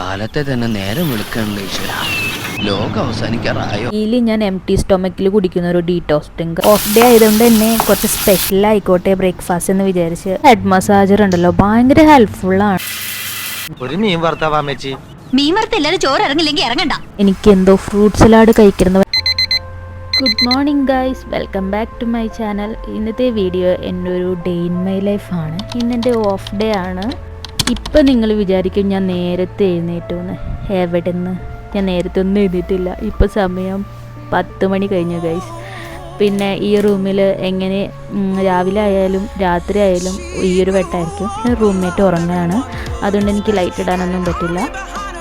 കാലത്തെ തന്നെ നേരം വിളിക്കണല്ലോ ഈശ്വര. ലോകം അവസാനിക്കാറായോ? ഡെയിലി ഞാൻ എംപ്റ്റി സ്റ്റൊമക്കിൽ കുടിക്കുന്ന ഒരു ഡീറ്റോക്സ് ഡ്രിങ്ക്. ഓഫ് ഡേ ആയതുകൊണ്ട് തന്നെ കുറച്ച് സ്പെഷ്യൽ ആയിക്കോട്ടെ ബ്രേക്ക്ഫാസ്റ്റ് എന്ന് വിചാരിച്ച് ഹെഡ് മസാജർ ഉണ്ടല്ലോ, ഭയങ്കര ഹെൽപ്ഫുള്ളാണ്. ഒരു മീൻ വറുത്താവാമേച്ചി. മീൻ വറുത്തില്ലാതെ ചോറ് ഇറങ്ങില്ലെങ്കിൽ ഇറങ്ങണ്ട. എനിക്ക് എന്തോ ഫ്രൂട്ട് സലാഡ് കഴിക്കുന്നത്. Good morning guys, welcome back to my channel. ഇന്നത്തെ വീഡിയോ എൻ്റെ ഒരു ഡേ ഇൻ മൈ ലൈഫാണ്. ഇന്നെൻ്റെ ഓഫ് ഡേ ആണ്. ഇപ്പം നിങ്ങൾ വിചാരിക്കും ഞാൻ നേരത്തെ എഴുന്നേറ്റുമെന്ന്. എവിടെ നിന്ന്? ഞാൻ നേരത്തെ ഒന്നും എഴുന്നേറ്റില്ല. ഇപ്പോൾ സമയം 10 മണി കഴിഞ്ഞു ഗൈസ്. പിന്നെ ഈ റൂമിൽ എങ്ങനെ രാവിലെ ആയാലും രാത്രി ആയാലും ഈ ഒരു വെട്ടമായിരിക്കും. റൂംമേറ്റ് ഉറങ്ങുകയാണ്, അതുകൊണ്ട് എനിക്ക് ലൈറ്റ് ഇടാനൊന്നും പറ്റില്ല.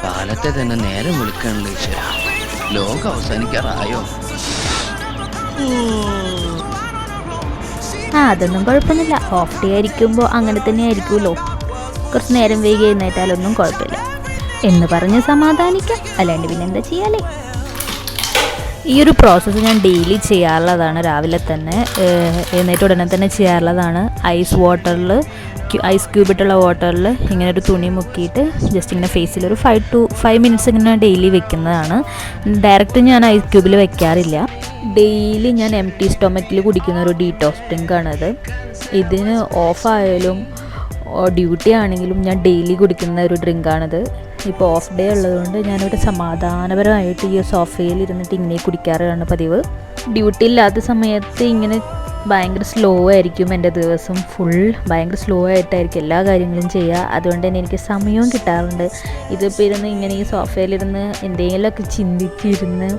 കാലത്തെ തന്നെ നേരം വിളിക്കണല്ലോ ഈശ്വര. ലോകം അവസാനിക്കാറായോ? അതൊന്നും കുഴപ്പമൊന്നുമില്ല. ഓഫ് ഡേ ആയിരിക്കുമ്പോൾ അങ്ങനെ തന്നെ ആയിരിക്കുമല്ലോ. കുറച്ച് നേരം വൈകി എഴുന്നേറ്റാലൊന്നും കുഴപ്പമില്ല എന്ന് പറഞ്ഞ് സമാധാനിക്കാം, അല്ലാണ്ട് പിന്നെ എന്താ ചെയ്യാലേ. ഈ ഒരു പ്രോസസ്സ് ഞാൻ ഡെയിലി ചെയ്യാറുള്ളതാണ്. രാവിലെ തന്നെ എഴുന്നേറ്റ് ഉടനെ തന്നെ ചെയ്യാറുള്ളതാണ്. ഐസ് ക്യൂബിട്ടുള്ള വാട്ടറിൽ ഇങ്ങനെ ഒരു തുണി മുക്കിയിട്ട് ജസ്റ്റ് ഇങ്ങനെ ഫേസിൽ ഒരു 5 മിനിറ്റ്സ് ഇങ്ങനെ ഡെയിലി വെക്കുന്നതാണ്. ഡയറക്റ്റ് ഞാൻ ഐസ് ക്യൂബിൽ വെക്കാറില്ല. ഡെയിലി ഞാൻ എംപ്റ്റി സ്റ്റൊമക്കിൽ കുടിക്കുന്ന ഒരു ഡീറ്റോക്സ് ഡ്രിങ്കാണിത്. ഇതിന് ഓഫായാലും ഡ്യൂട്ടി ആണെങ്കിലും ഞാൻ ഡെയിലി കുടിക്കുന്ന ഒരു ഡ്രിങ്കാണിത്. ഇപ്പോൾ ഓഫ് ഡേ ഉള്ളതുകൊണ്ട് ഞാനിവിടെ സമാധാനപരമായിട്ട് ഈ സോഫയിൽ ഇരുന്നിട്ട് ഇങ്ങനെ കുടിക്കാറാണ് പതിവ്. ഡ്യൂട്ടി ഇല്ലാത്ത സമയത്ത് ഇങ്ങനെ ഭയങ്കര സ്ലോ ആയിരിക്കും എൻ്റെ ദിവസം. ഭയങ്കര സ്ലോ ആയിട്ടായിരിക്കും എല്ലാ കാര്യങ്ങളും ചെയ്യുക. അതുകൊണ്ട് തന്നെ എനിക്ക് സമയവും കിട്ടാറുണ്ട്. ഇതിപ്പോൾ ഇരുന്ന് ഇങ്ങനെ ഈ സോഫയിലിരുന്ന് എന്തെങ്കിലുമൊക്കെ ചിന്തിച്ചിരുന്ന്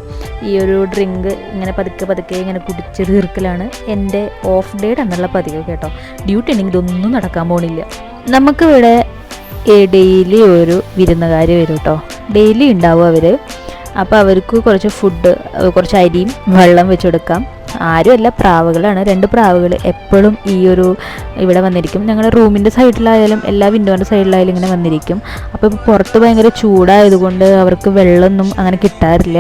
ഈ ഒരു ഡ്രിങ്ക് ഇങ്ങനെ പതുക്കെ ഇങ്ങനെ കുടിച്ച് തീർക്കലാണ് എൻ്റെ ഓഫ് ഡേയുടെ എന്നുള്ള പതിവ് കേട്ടോ. ഡ്യൂട്ടി ഉണ്ടെങ്കിൽ ഇതൊന്നും നടക്കാൻ പോണില്ല. നമുക്കിവിടെ ഡെയിലി ഒരു വിരുന്നുകാർ വരും കേട്ടോ. ഡെയിലി ഉണ്ടാവും അവർ. അപ്പോൾ അവർക്ക് കുറച്ച് ഫുഡ്, കുറച്ച് അരിയും വെള്ളം വെച്ച് കൊടുക്കാം. ആരുമല്ല, പ്രാവുകളാണ്. 2 പ്രാവുകൾ എപ്പോഴും ഈ ഒരു ഇവിടെ വന്നിരിക്കും. ഞങ്ങളുടെ റൂമിൻ്റെ സൈഡിലായാലും എല്ലാ വിൻഡോൻ്റെ സൈഡിലായാലും ഇങ്ങനെ വന്നിരിക്കും. അപ്പോൾ ഇപ്പോൾ പുറത്ത് ഭയങ്കര ചൂടായതുകൊണ്ട് അവർക്ക് വെള്ളമൊന്നും അങ്ങനെ കിട്ടാറില്ല.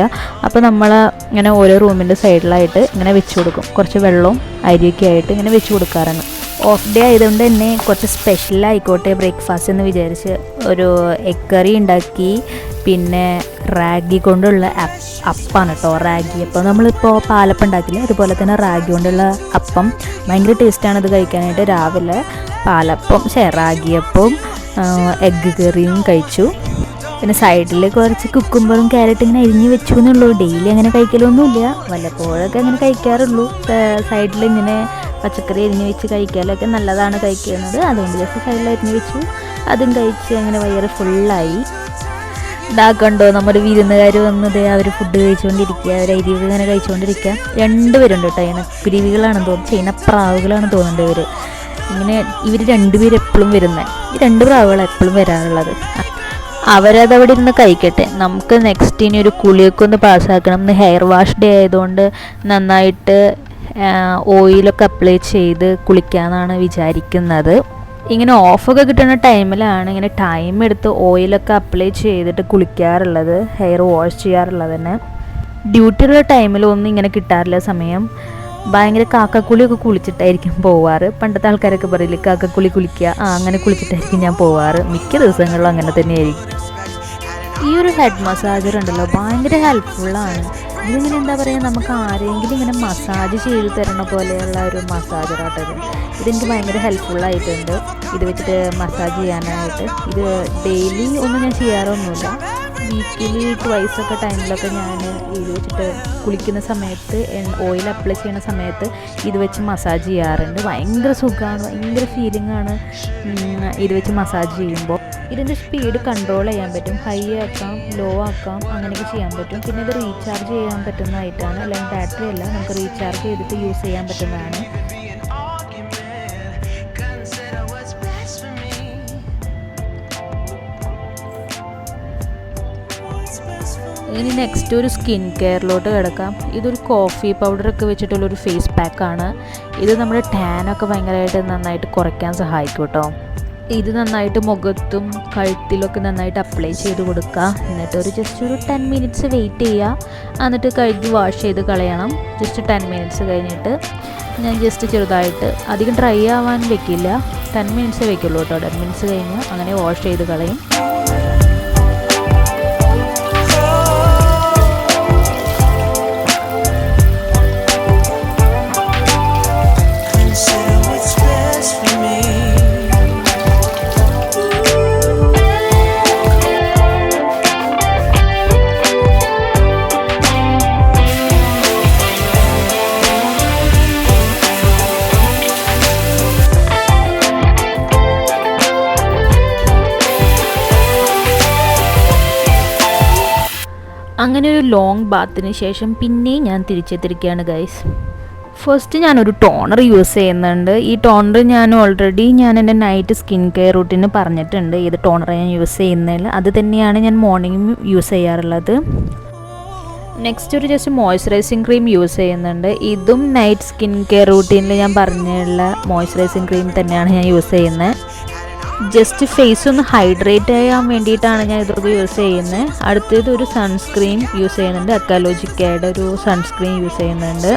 അപ്പോൾ നമ്മൾ ഇങ്ങനെ ഓരോ റൂമിൻ്റെ സൈഡിലായിട്ട് ഇങ്ങനെ വെച്ച് കൊടുക്കും. കുറച്ച് വെള്ളവും അരിയൊക്കെ ആയിട്ട് ഇങ്ങനെ വെച്ച് കൊടുക്കാറാണ്. ഓഫ് ഡേ ആയതുകൊണ്ട് തന്നെ കുറച്ച് സ്പെഷ്യലായിക്കോട്ടെ ബ്രേക്ക്ഫാസ്റ്റ് എന്ന് വിചാരിച്ച് ഒരു എഗ് കറി ഉണ്ടാക്കി. പിന്നെ റാഗി കൊണ്ടുള്ള അപ്പാണ് കേട്ടോ. റാഗി അപ്പം നമ്മളിപ്പോൾ പാലപ്പം ഉണ്ടാക്കില്ലേ, അതുപോലെ തന്നെ റാഗി കൊണ്ടുള്ള അപ്പം ഭയങ്കര ടേസ്റ്റാണ് ഇത് കഴിക്കാനായിട്ട്. രാവിലെ റാഗിയപ്പവും എഗ്ഗ് കറിയും കഴിച്ചു. പിന്നെ സൈഡിൽ കുറച്ച് കുക്കുംബറും ക്യാരറ്റും ഇങ്ങനെ അരിഞ്ഞ് വെച്ചു എന്നുള്ളൂ. ഡെയിലി അങ്ങനെ കഴിക്കലൊന്നുമില്ല, വല്ലപ്പോഴൊക്കെ അങ്ങനെ കഴിക്കാറുള്ളൂ. സൈഡിൽ ഇങ്ങനെ പച്ചക്കറി അരിഞ്ഞ് വെച്ച് കഴിക്കാനൊക്കെ നല്ലതാണ് കഴിക്കുന്നത്. അതുകൊണ്ട് ജസ്റ്റ് സൈഡിൽ അരിഞ്ഞ് വെച്ചു, അതും കഴിച്ച് അങ്ങനെ വയറ് ഫുള്ളായി. ഇതാക്കണ്ടോ നമ്മുടെ വിരുന്നുകാർ വന്നത്, അവർ ഫുഡ് കഴിച്ചുകൊണ്ടിരിക്കുക, അവർ അരിവ് ഇങ്ങനെ കഴിച്ചുകൊണ്ടിരിക്കുക. 2 പേരുണ്ട് കേട്ടോ. ഇണക്കുരുവികളാണെന്ന് തോന്നുന്നു, ചൈനപ്രാവുകളാണ് തോന്നുന്നുണ്ട് ഇവർ. ഇവർ 2 പേര് എപ്പോഴും വരുന്നത്. ഈ 2 പ്രാവുകൾ എപ്പോഴും വരാറുള്ളത്. അവരതവിടെ ഇരുന്ന് കഴിക്കട്ടെ. നമുക്ക് നെക്സ്റ്റ് ഇനി ഒരു കുളിയൊക്കെ ഒന്ന് പാസ്സാക്കണം. ഇന്ന് ഹെയർ വാഷ് ഡേ ആയതുകൊണ്ട് നന്നായിട്ട് ഓയിലൊക്കെ അപ്ലൈ ചെയ്ത് കുളിക്കാമെന്നാണ് വിചാരിക്കുന്നത്. ഇങ്ങനെ ഓഫൊക്കെ കിട്ടുന്ന ടൈമിലാണ് ഇങ്ങനെ ടൈം എടുത്ത് ഓയിലൊക്കെ അപ്ലൈ ചെയ്തിട്ട് കുളിക്കാറുള്ളത്, ഹെയർ വാഷ് ചെയ്യാറുള്ളത് തന്നെ. ഡ്യൂട്ടിയുള്ള ടൈമിലൊന്നും ഇങ്ങനെ കിട്ടാറില്ല സമയം. ഭയങ്കര കാക്കക്കുളിയൊക്കെ കുളിച്ചിട്ടായിരിക്കും പോവാറ്. പണ്ടത്തെ ആൾക്കാരൊക്കെ പറയില്ലേ കാക്കക്കുളി കുളിക്കുക, അങ്ങനെ കുളിച്ചിട്ടായിരിക്കും ഞാൻ പോവാറ്. മിക്ക ദിവസങ്ങളിലും അങ്ങനെ തന്നെയായിരിക്കും. ഈ ഒരു ഹെഡ് മസാജർ ഉണ്ടല്ലോ, ഭയങ്കര ഹെൽപ്ഫുള്ളാണ്. ഇതിങ്ങനെ എന്താ പറയുക, നമുക്ക് ആരെങ്കിലും ഇങ്ങനെ മസാജ് ചെയ്ത് തരണ പോലെയുള്ള ഒരു മസാജറാട്ടത്. ഇതെനിക്ക് ഭയങ്കര ഹെൽപ്ഫുള്ളായിട്ടുണ്ട് ഇത് വെച്ചിട്ട് മസാജ് ചെയ്യാനായിട്ട്. ഇത് ഡെയിലി ഒന്നും ഞാൻ ചെയ്യാറൊന്നുമില്ല. വീക്കിലി 2 ഒക്കെ ടൈമിലൊക്കെ ഞാൻ ഇത് വെച്ചിട്ട് കുളിക്കുന്ന സമയത്ത്, ഓയിൽ അപ്ലൈ ചെയ്യുന്ന സമയത്ത് ഇത് വെച്ച് മസാജ് ചെയ്യാറുണ്ട്. ഭയങ്കര സുഖമാണ്, ഭയങ്കര ഫീലിംഗാണ് ഇത് വെച്ച് മസാജ് ചെയ്യുമ്പോൾ. ഇതിൻ്റെ സ്പീഡ് കൺട്രോൾ ചെയ്യാൻ പറ്റും. ഹൈ ആക്കാം, ലോ ആക്കാം, അങ്ങനെയൊക്കെ ചെയ്യാൻ പറ്റും. പിന്നെ ഇത് റീചാർജ് ചെയ്യാൻ പറ്റുന്നതായിട്ടാണ്, അല്ലെങ്കിൽ ബാറ്ററി അല്ല, നമുക്ക് റീചാർജ് ചെയ്തിട്ട് യൂസ് ചെയ്യാൻ പറ്റുന്നതാണ്. ഇനി നെക്സ്റ്റ് ഒരു സ്കിൻ കെയറിലോട്ട് കിടക്കാം. ഇതൊരു കോഫി പൗഡറൊക്കെ വെച്ചിട്ടുള്ളൊരു ഫേസ് പാക്കാണ്. ഇത് നമ്മുടെ ടാനൊക്കെ ഭയങ്കരമായിട്ട് നന്നായിട്ട് കുറയ്ക്കാൻ സഹായിക്കും കേട്ടോ. ഇത് നന്നായിട്ട് മുഖത്തും കഴുത്തിലൊക്കെ നന്നായിട്ട് അപ്ലൈ ചെയ്ത് കൊടുക്കുക. എന്നിട്ട് ജസ്റ്റ് ഒരു 10 മിനിറ്റ്സ് വെയിറ്റ് ചെയ്യുക. എന്നിട്ട് കഴുകി വാഷ് ചെയ്ത് കളയണം. ജസ്റ്റ് 10 മിനിറ്റ്സ് കഴിഞ്ഞിട്ട് ഞാൻ ജസ്റ്റ് ചെറുതായിട്ട്, അധികം ഡ്രൈ ആവാൻ വെക്കില്ല, 10 മിനിറ്റ്സ് വെക്കുള്ളൂ കേട്ടോ. 10 മിനിറ്റ്സ് കഴിഞ്ഞ് അങ്ങനെ വാഷ് ചെയ്ത് കളയും. അങ്ങനെ ഒരു ലോങ് ബാത്തിന് ശേഷം പിന്നെയും ഞാൻ തിരിച്ചെത്തിരിക്കുകയാണ് ഗൈസ്. ഫസ്റ്റ് ഞാനൊരു ടോണർ യൂസ് ചെയ്യുന്നുണ്ട്. ഈ ടോണർ ഞാൻ ഓൾറെഡി എൻ്റെ നൈറ്റ് സ്കിൻ കെയർ റൂട്ടീന് പറഞ്ഞിട്ടുണ്ട് ഏത് ടോണർ ഞാൻ യൂസ് ചെയ്യുന്നതിൽ. അത് തന്നെയാണ് ഞാൻ മോർണിംഗും യൂസ് ചെയ്യാറുള്ളത്. നെക്സ്റ്റ് ഒരു ജസ്റ്റ് മോയ്സ്ചറൈസിങ് ക്രീം യൂസ് ചെയ്യുന്നുണ്ട്. ഇതും നൈറ്റ് സ്കിൻ കെയർ റൂട്ടീനിൽ ഞാൻ പറഞ്ഞുള്ള മോയ്സ്ചറൈസിങ് ക്രീം തന്നെയാണ് ഞാൻ യൂസ് ചെയ്യുന്നത്. ജസ്റ്റ് ഫേസ് ഒന്ന് ഹൈഡ്രേറ്റ് ചെയ്യാൻ വേണ്ടിയിട്ടാണ് ഞാൻ ഇതൊക്കെ യൂസ് ചെയ്യുന്നത്. അടുത്തത് ഒരു സൺസ്ക്രീൻ യൂസ് ചെയ്യുന്നുണ്ട്. അക്കാലോജിക്കയുടെ ഒരു സൺസ്ക്രീൻ യൂസ് ചെയ്യുന്നുണ്ട്.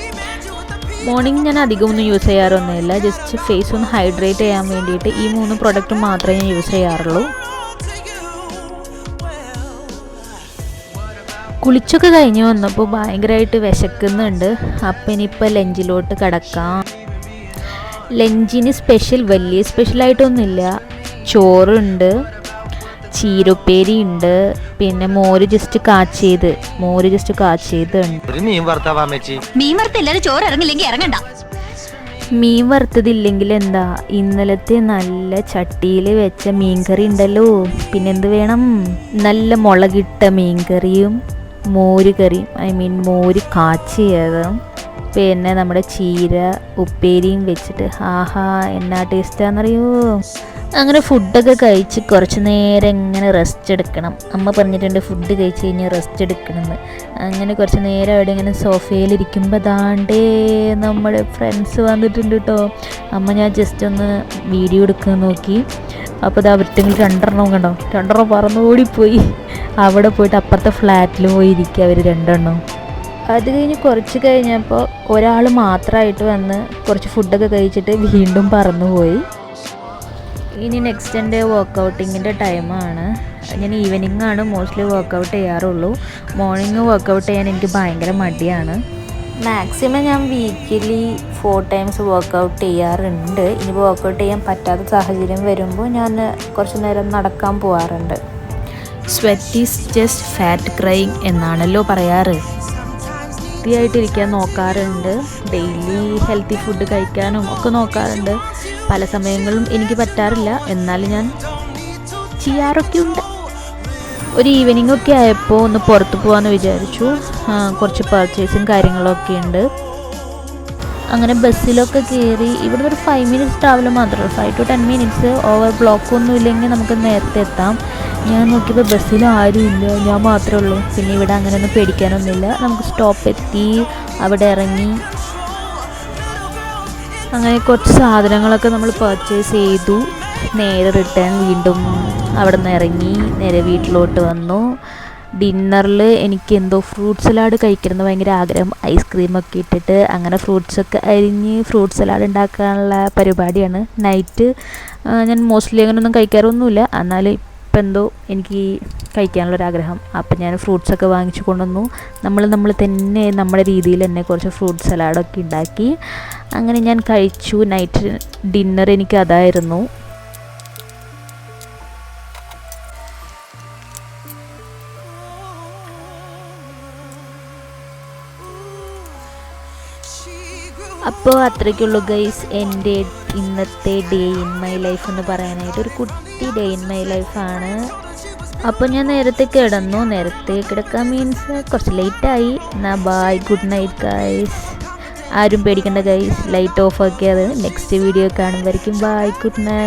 മോർണിംഗ് ഞാൻ അധികമൊന്നും യൂസ് ചെയ്യാറൊന്നുമില്ല. ജസ്റ്റ് ഫേസ് ഒന്ന് ഹൈഡ്രേറ്റ് ചെയ്യാൻ വേണ്ടിയിട്ട് ഈ 3 പ്രൊഡക്റ്റ് മാത്രമേ ഞാൻ യൂസ് ചെയ്യാറുള്ളൂ. കുളിച്ചൊക്കെ കഴിഞ്ഞ് വന്നപ്പോൾ ഭയങ്കരമായിട്ട് വിശക്കുന്നുണ്ട്. അപ്പം ഇനിയിപ്പോൾ ലഞ്ചിലോട്ട് കിടക്കാം. ലഞ്ചിന് വലിയ സ്പെഷ്യലായിട്ടൊന്നുമില്ല. ചോറുണ്ട്, ചീരപ്പേരി ഉണ്ട്, പിന്നെ മോര് ജസ്റ്റ് കാച്ചിയത് ഉണ്ട്. ഒരു മീൻ വറുത്താവാ അമ്മച്ചി. മീൻ വറുത്ത എല്ലാരും ചോറ് ഇറങ്ങില്ലെങ്കിൽ ഇറങ്ങണ്ട. മീൻ വറുത്തതില്ലെങ്കിൽ എന്താ, ഇന്നലത്തെ നല്ല ചട്ടിയിൽ വെച്ച മീൻകറി ഉണ്ടല്ലോ. പിന്നെന്ത് വേണം, നല്ല മുളകിട്ട മീൻകറിയും മോര് കറിയും, മോര് കാച്ചിയതും പിന്നെ നമ്മുടെ ചീര ഉപ്പേരിയും വെച്ചിട്ട് ആഹാ എന്നാ ടേസ്റ്റാണെന്നറിയോ. അങ്ങനെ ഫുഡൊക്കെ കഴിച്ച് കുറച്ച് നേരം ഇങ്ങനെ റെസ്റ്റ് എടുക്കണം. അമ്മ പറഞ്ഞിട്ടുണ്ട് ഫുഡ് കഴിച്ച് കഴിഞ്ഞാൽ റെസ്റ്റ് എടുക്കണമെന്ന്. അങ്ങനെ കുറച്ച് നേരം അവിടെ ഇങ്ങനെ സോഫയിലിരിക്കുമ്പോൾ ദാണ്ടേ നമ്മുടെ ഫ്രണ്ട്സ് വന്നിട്ടുണ്ട് കേട്ടോ. അമ്മ ഞാൻ ജസ്റ്റ് ഒന്ന് വീഡിയോ എടുക്കാൻ നോക്കി. അപ്പോൾ അത് അവരുടെ 2 കണ്ടോ, 2 പറന്ന് ഓടിപ്പോയി. അവിടെ പോയിട്ട് അപ്പുറത്തെ ഫ്ലാറ്റിൽ പോയി ഇരിക്കുക അവർ 2. അത് കഴിഞ്ഞ് കുറച്ച് കഴിഞ്ഞപ്പോൾ ഒരാൾ മാത്രമായിട്ട് വന്ന് കുറച്ച് ഫുഡൊക്കെ കഴിച്ചിട്ട് വീണ്ടും പറന്നുപോയി. ഇനി നെക്സ്റ്റ് എൻ്റെ വർക്കൗട്ടിങ്ങിൻ്റെ ടൈമാണ്. ഞാൻ ഈവനിങ് ആണ് മോസ്റ്റ്ലി വർക്കൗട്ട് ചെയ്യാറുള്ളൂ. മോർണിംഗ് വർക്കൗട്ട് ചെയ്യാൻ എനിക്ക് ഭയങ്കര മടിയാണ്. മാക്സിമം ഞാൻ വീക്കിലി 4 ടൈംസ് വർക്കൗട്ട് ചെയ്യാറുണ്ട്. ഇനിയിപ്പോൾ വർക്കൗട്ട് ചെയ്യാൻ പറ്റാത്ത സാഹചര്യം വരുമ്പോൾ ഞാൻ കുറച്ച് നേരം നടക്കാൻ പോകാറുണ്ട്. Sweat is just fat crying എന്നാണല്ലോ പറയാറ്. ഹെൽത്തിയായിട്ടിരിക്കാൻ നോക്കാറുണ്ട്. ഡെയിലി ഹെൽത്തി ഫുഡ് കഴിക്കാനും ഒക്കെ നോക്കാറുണ്ട്. പല സമയങ്ങളും എനിക്ക് പറ്റാറില്ല, എന്നാലും ഞാൻ ചെയ്യാറൊക്കെ ഉണ്ട്. ഒരു ഈവനിങ് ഒക്കെ ആയപ്പോൾ ഒന്ന് പുറത്ത് പോകാമെന്ന് വിചാരിച്ചു. കുറച്ച് പർച്ചേസും കാര്യങ്ങളൊക്കെ ഉണ്ട്. അങ്ങനെ ബസ്സിലൊക്കെ കയറി. ഇവിടുന്ന് ഒരു 5 മിനിറ്റ്സ് ട്രാവൽ മാത്രമേ, 5 to 10 മിനിറ്റ്സ്. ഓവർ ബ്ലോക്കൊന്നും ഇല്ലെങ്കിൽ നമുക്ക് നേരത്തെ എത്താം. ഞാൻ നോക്കിയപ്പോൾ ബസ്സിൽ ആരുമില്ല, ഞാൻ മാത്രമേ ഉള്ളൂ. പിന്നെ ഇവിടെ അങ്ങനെയൊന്നും പേടിക്കാനൊന്നുമില്ല. നമുക്ക് സ്റ്റോപ്പ് എത്തി, അവിടെ ഇറങ്ങി. അങ്ങനെ കുറച്ച് സാധനങ്ങളൊക്കെ നമ്മൾ പർച്ചേസ് ചെയ്തു. നേരെ റിട്ടേൺ വീണ്ടും അവിടെ നിന്ന് ഇറങ്ങി നേരെ വീട്ടിലോട്ട് വന്നു. ഡിന്നറിൽ എനിക്ക് എന്തോ ഫ്രൂട്ട് സലാഡ് കഴിക്കണമെന്ന് ഭയങ്കര ആഗ്രഹം. ഐസ്ക്രീമൊക്കെ ഇട്ടിട്ട് അങ്ങനെ ഫ്രൂട്ട്സൊക്കെ അരിഞ്ഞ് ഫ്രൂട്ട് സലാഡ് ഉണ്ടാക്കാനുള്ള പരിപാടിയാണ്. നൈറ്റ് ഞാൻ മോസ്റ്റ്ലി അങ്ങനെയൊന്നും കഴിക്കാറൊന്നുമില്ല, എന്നാലും ഇപ്പം എന്തോ എനിക്ക് കഴിക്കാനുള്ളൊരാഗ്രഹം. അപ്പം ഞാൻ ഫ്രൂട്ട്സൊക്കെ വാങ്ങിച്ചു കൊണ്ടുവന്നു. നമ്മൾ തന്നെ നമ്മുടെ രീതിയിൽ തന്നെ കുറച്ച് ഫ്രൂട്ട് സലാഡൊക്കെ ഉണ്ടാക്കി. അങ്ങനെ ഞാൻ കഴിച്ചു. നൈറ്റ് ഡിന്നർ എനിക്ക് അതായിരുന്നു. അപ്പോൾ അത്രയ്ക്കുള്ളൂ ഗൈസ് എൻ്റെ ഇന്നത്തെ ഡേ ഇൻ മൈ ലൈഫ് എന്ന് പറയാനായിട്ട്. ഒരു കുട്ടി ഡേ ഇൻ മൈ ലൈഫാണ്. അപ്പോൾ ഞാൻ നേരത്തെ കിടന്നു. നേരത്തെ കിടക്കാൻ മീൻസ് കുറച്ച് ലേറ്റായി. എന്നാൽ ബായ്, ഗുഡ് നൈറ്റ് ഗൈസ്. ആരും പേടിക്കേണ്ട ഗൈസ്, ലൈറ്റ് ഓഫ് ആക്കിയത്. നെക്സ്റ്റ് വീഡിയോ കാണുമ്പോഴേക്കും ബായ്, ഗുഡ് നൈറ്റ്.